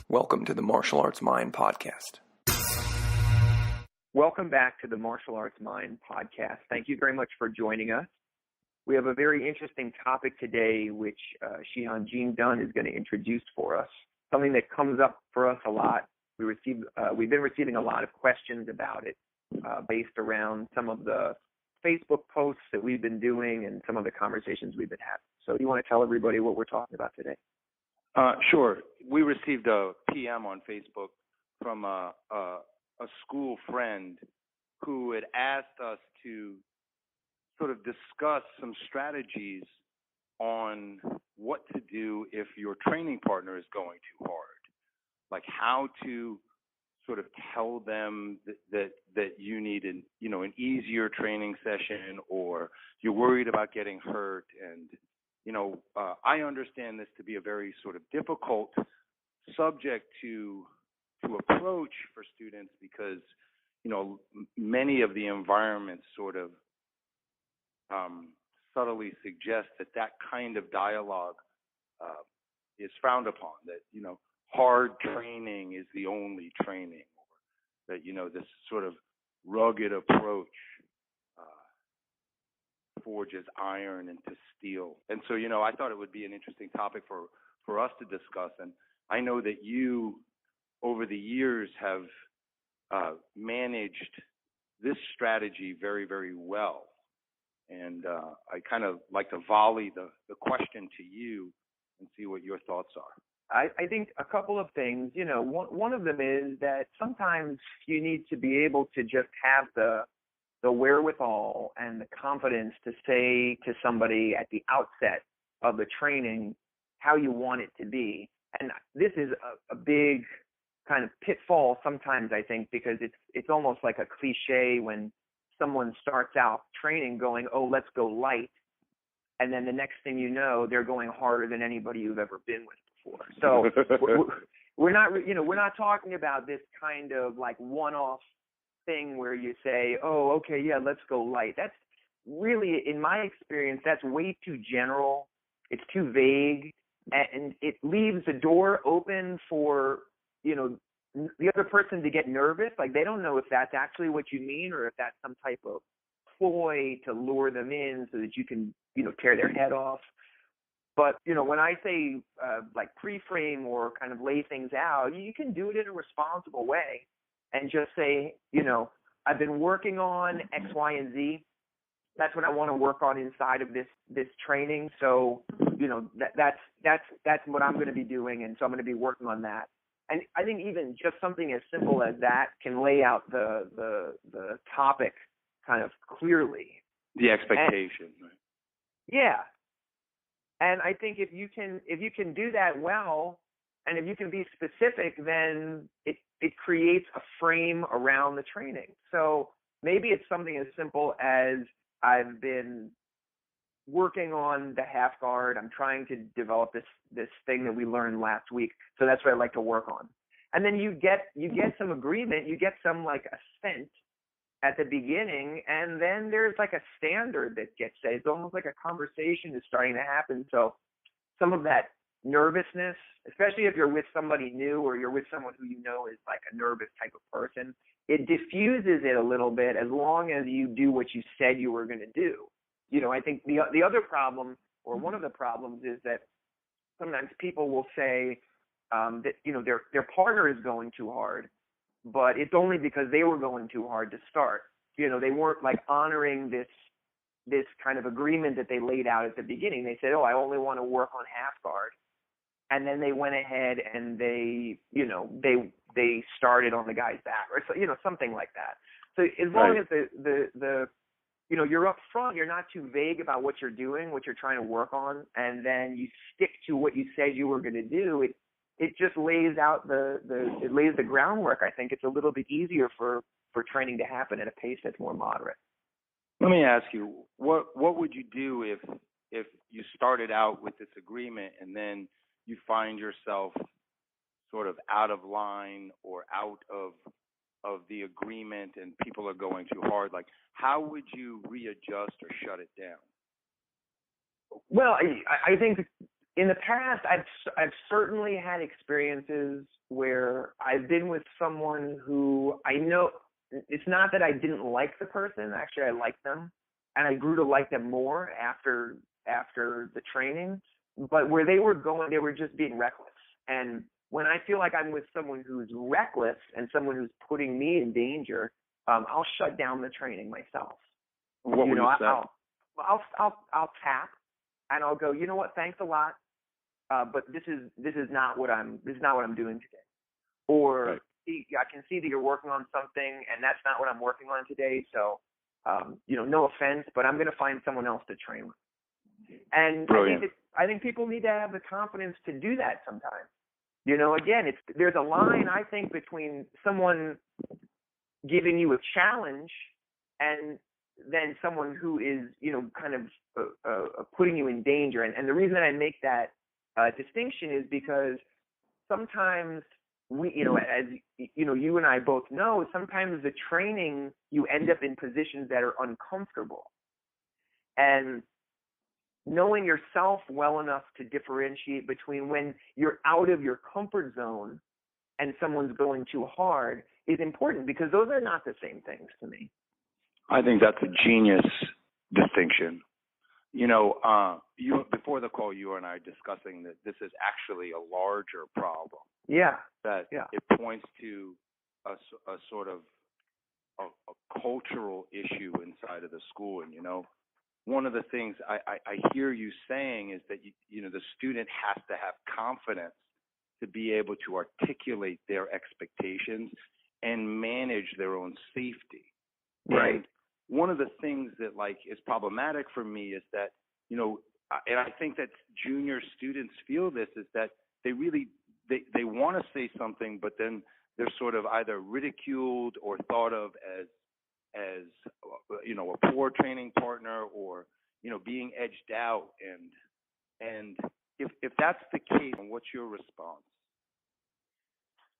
Welcome to the Martial Arts Mind podcast. Welcome back to the Martial Arts Mind podcast. Thank you very much for joining us. We have a very interesting topic today, which Shihan Jean Dunn is going to introduce for us. Something that comes up for us a lot. We've been receiving a lot of questions about it, based around some of the Facebook posts that we've been doing and some of the conversations we've been having. So, do you want to tell everybody what we're talking about today? Sure. We received a PM on Facebook from a school friend who had asked us to sort of discuss some strategies on what to do if your training partner is going too hard, like how to sort of tell them that you need an easier training session, or you're worried about getting hurt. And I understand this to be a very sort of difficult subject to approach for students because, many of the environments sort of subtly suggest that kind of dialogue is frowned upon, that, hard training is the only training, or that, this sort of rugged approach forges iron into steel. And so, I thought it would be an interesting topic for us to discuss. And I know that you, over the years, have managed this strategy very, very well. And I kind of like to volley the question to you and see what your thoughts are. I think a couple of things. One of them is that sometimes you need to be able to just have the wherewithal and the confidence to say to somebody at the outset of the training how you want it to be. And this is a big kind of pitfall sometimes, I think, because it's almost like a cliche when someone starts out training going, oh, let's go light. And then the next thing you know, they're going harder than anybody you've ever been with before. So we're not talking about this kind of like one-off thing where you say, oh, okay, yeah, let's go light. That's really, in my experience, that's way too general. It's too vague, and it leaves the door open for, the other person to get nervous. Like, they don't know if that's actually what you mean or if that's some type of ploy to lure them in so that you can, tear their head off. But, when I say like pre-frame or kind of lay things out, you can do it in a responsible way and just say, I've been working on X, Y, and Z. That's what I want to work on inside of this training. So, that's what I'm going to be doing, and so I'm going to be working on that. And I think even just something as simple as that can lay out the topic kind of clearly. The expectation. Right? Yeah. And I think if you can do that well, and if you can be specific, then it creates a frame around the training. So maybe it's something as simple as I've been working on the half guard. I'm trying to develop this thing that we learned last week. So that's what I like to work on. And then you get some agreement, you get some like assent at the beginning, and then there's like a standard that gets set. It's almost like a conversation is starting to happen. So some of that nervousness, especially if you're with somebody new or you're with someone who you know is like a nervous type of person, it diffuses it a little bit as long as you do what you said you were going to do. I think the other problem, or one of the problems, is that sometimes people will say that their partner is going too hard, but it's only because they were going too hard to start. They weren't like honoring this kind of agreement that they laid out at the beginning. They said, oh, I only want to work on half guard. And then they went ahead and they started on the guy's back, or something like that. So as long as you're up front, you're not too vague about what you're doing, what you're trying to work on, and then you stick to what you said you were going to do. It just lays out it lays the groundwork. I think it's a little bit easier for training to happen at a pace that's more moderate. Let me ask you, what would you do if you started out with this agreement and then you find yourself sort of out of line or out of the agreement and people are going too hard? Like, how would you readjust or shut it down? Well, I think In the past, I've certainly had experiences where I've been with someone who I know it's not that I didn't like the person. Actually, I liked them, and I grew to like them more after the training. But where they were going, they were just being reckless. And when I feel like I'm with someone who's reckless and someone who's putting me in danger, I'll shut down the training myself. What would you say? I'll tap, and I'll go, you know what? Thanks a lot. But this is not what I'm doing today. Or right. I can see that you're working on something, and that's not what I'm working on today. So, no offense, but I'm going to find someone else to train with. And I think people need to have the confidence to do that sometimes. Again, there's a line, I think, between someone giving you a challenge and then someone who is, kind of putting you in danger. And the reason that I make that distinction is because sometimes we, as you and I both know, sometimes the training, you end up in positions that are uncomfortable. And knowing yourself well enough to differentiate between when you're out of your comfort zone and someone's going too hard is important, because those are not the same things to me. I think that's a genius distinction. Before the call, you and I are discussing that this is actually a larger problem. Yeah. That yeah. It points to a sort of a cultural issue inside of the school. And, one of the things I hear you saying is that, the student has to have confidence to be able to articulate their expectations and manage their own safety. Right. And one of the things that is problematic for me is that, and I think that junior students feel this, is that they really, they want to say something, but then they're sort of either ridiculed or thought of as a poor training partner, or, being edged out. And if that's the case, what's your response?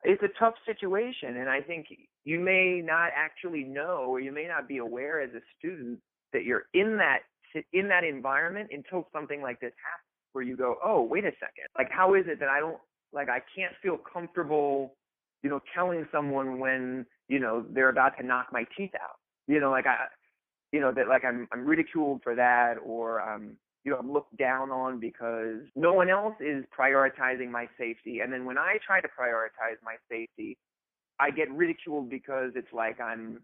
It's a tough situation, and I think you may not actually know, or you may not be aware as a student that you're in that environment until something like this happens, where you go, oh, wait a second. How is it that I can't feel comfortable, telling someone when, they're about to knock my teeth out, I'm ridiculed for that, or I'm looked down on because no one else is prioritizing my safety. And then when I try to prioritize my safety, I get ridiculed because it's like I'm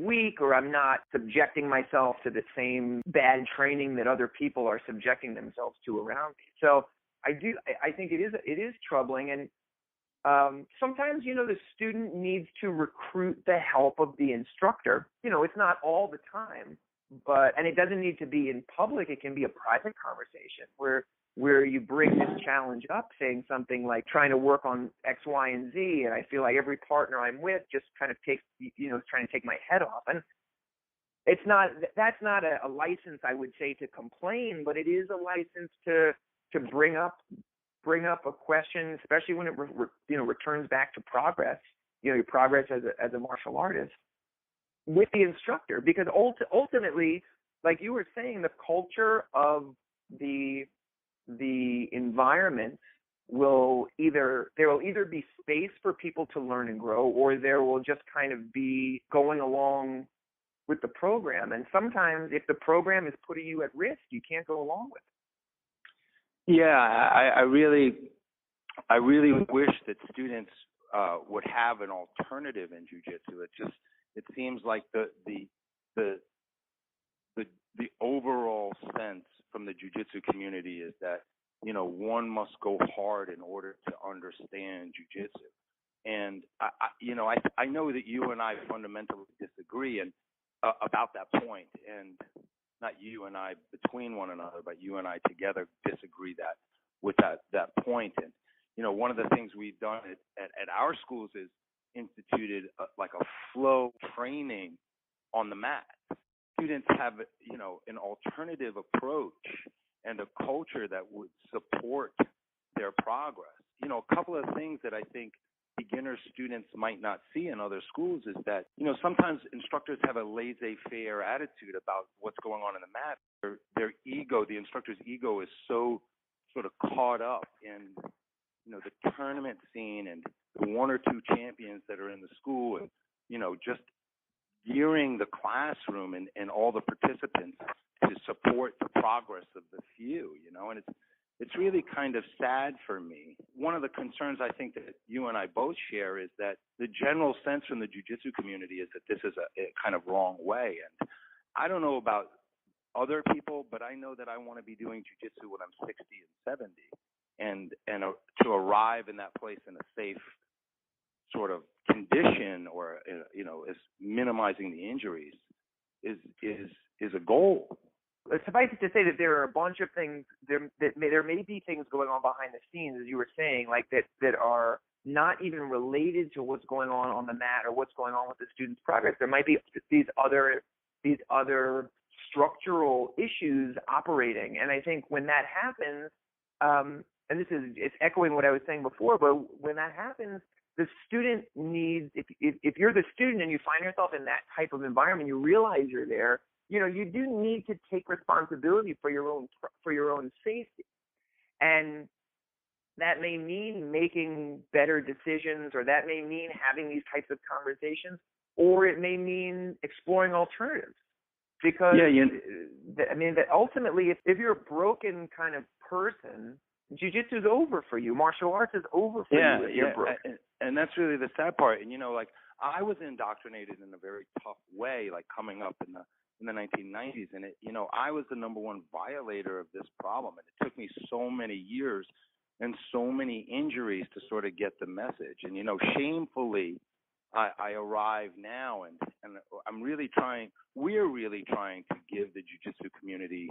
weak, or I'm not subjecting myself to the same bad training that other people are subjecting themselves to around me. So I think it is troubling. And sometimes, the student needs to recruit the help of the instructor. It's not all the time, and it doesn't need to be in public. It can be a private conversation where you bring this challenge up, saying something like trying to work on X, Y, and Z, and I feel like every partner I'm with just kind of takes, trying to take my head off. And that's not a license, I would say, to complain, but it is a license to bring up a question, especially when it returns back to progress, your progress as a martial artist, with the instructor. Because ultimately, like you were saying, the culture of the environment there will either be space for people to learn and grow, or there will just kind of be going along with the program. And sometimes if the program is putting you at risk, you can't go along with it. Yeah, I really wish that students would have an alternative in jiu-jitsu. It seems like the overall sense from the jiu-jitsu community is that, one must go hard in order to understand jiu-jitsu. And I know that you and I fundamentally disagree about that point, and not you and I between one another, but you and I together disagree with that point. And one of the things we've done at our schools is instituted a flow training on the mat. Students have an alternative approach and a culture that would support their progress. A couple of things that I think beginner students might not see in other schools is that, sometimes instructors have a laissez-faire attitude about what's going on in the mat. Their ego, the instructor's ego, is so sort of caught up in, the tournament scene and the one or two champions that are in the school, and, just gearing the classroom and all the participants to support the progress of the few, and it's really kind of sad for me. One of the concerns I think that you and I both share is that the general sense from the jiu-jitsu community is that this is a kind of wrong way. And I don't know about other people, but I know that I want to be doing jiu-jitsu when I'm 60 and 70, and to arrive in that place in a safe sort of condition, or is minimizing the injuries is a goal. Suffice it to say that there are a bunch of things, there may be things going on behind the scenes, as you were saying, like that are not even related to what's going on the mat or what's going on with the student's progress. There might be these other structural issues operating. And I think when that happens, and it's echoing what I was saying before, but when that happens, the student needs, if you're the student and you find yourself in that type of environment, you realize you're there, you do need to take responsibility for your own safety. And that may mean making better decisions, or that may mean having these types of conversations, or it may mean exploring alternatives. Because, that ultimately, if you're a broken kind of person, jiu-jitsu is over for you. Martial arts is over for you if you're broken. And that's really the sad part. And, I was indoctrinated in a very tough way, like coming up in the 1990s. And, I was the number one violator of this problem. And it took me so many years and so many injuries to sort of get the message. And, shamefully, I arrive now, and we're really trying to give the jiu-jitsu community,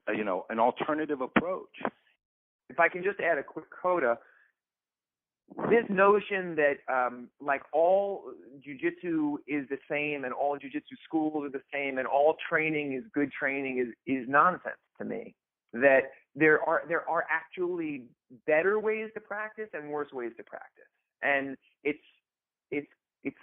an alternative approach. If I can just add a quick coda, this notion that like all jiu-jitsu is the same and all jiu-jitsu schools are the same and all training is good training is nonsense to me. That there are actually better ways to practice and worse ways to practice, and it's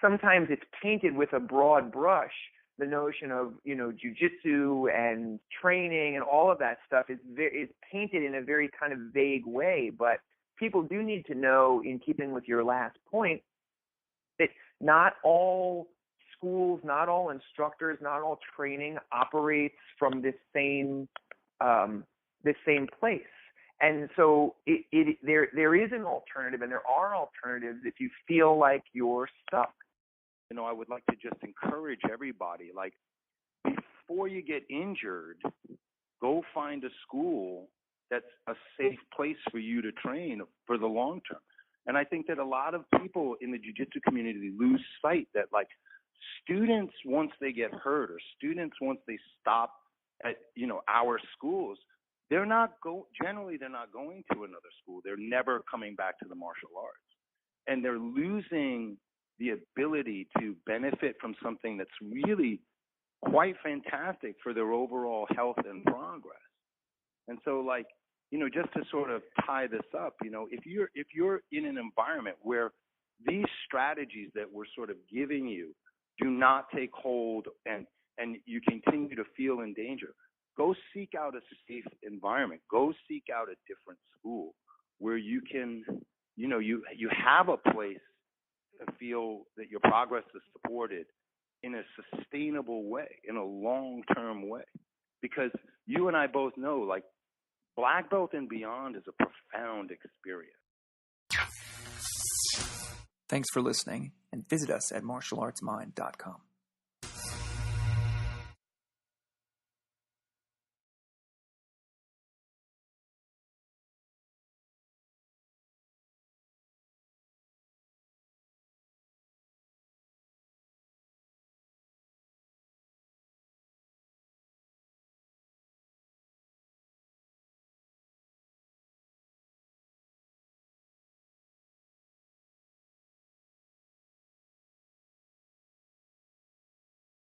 sometimes it's painted with a broad brush. The notion of jiu-jitsu and training and all of that stuff is painted in a very kind of vague way. But people do need to know, in keeping with your last point, that not all schools, not all instructors, not all training operates from this same place. And so there is an alternative, and there are alternatives if you feel like you're stuck. I would like to just encourage everybody, like, before you get injured, go find a school that's a safe place for you to train for the long term. And I think that a lot of people in the jiu-jitsu community lose sight that, like, students, once they get hurt, or students, once they stop at, our schools, generally they're not going to another school. They're never coming back to the martial arts. And they're losing the ability to benefit from something that's really quite fantastic for their overall health and progress. And so, like, just to sort of tie this up, if you're in an environment where these strategies that we're sort of giving you do not take hold, and you continue to feel in danger, go seek out a safe environment. Go seek out a different school where you can, you have a place to feel that your progress is supported in a sustainable way, in a long-term way. Because you and I both know, like, black belt and beyond is a profound experience. Thanks for listening, and visit us at martialartsmind.com.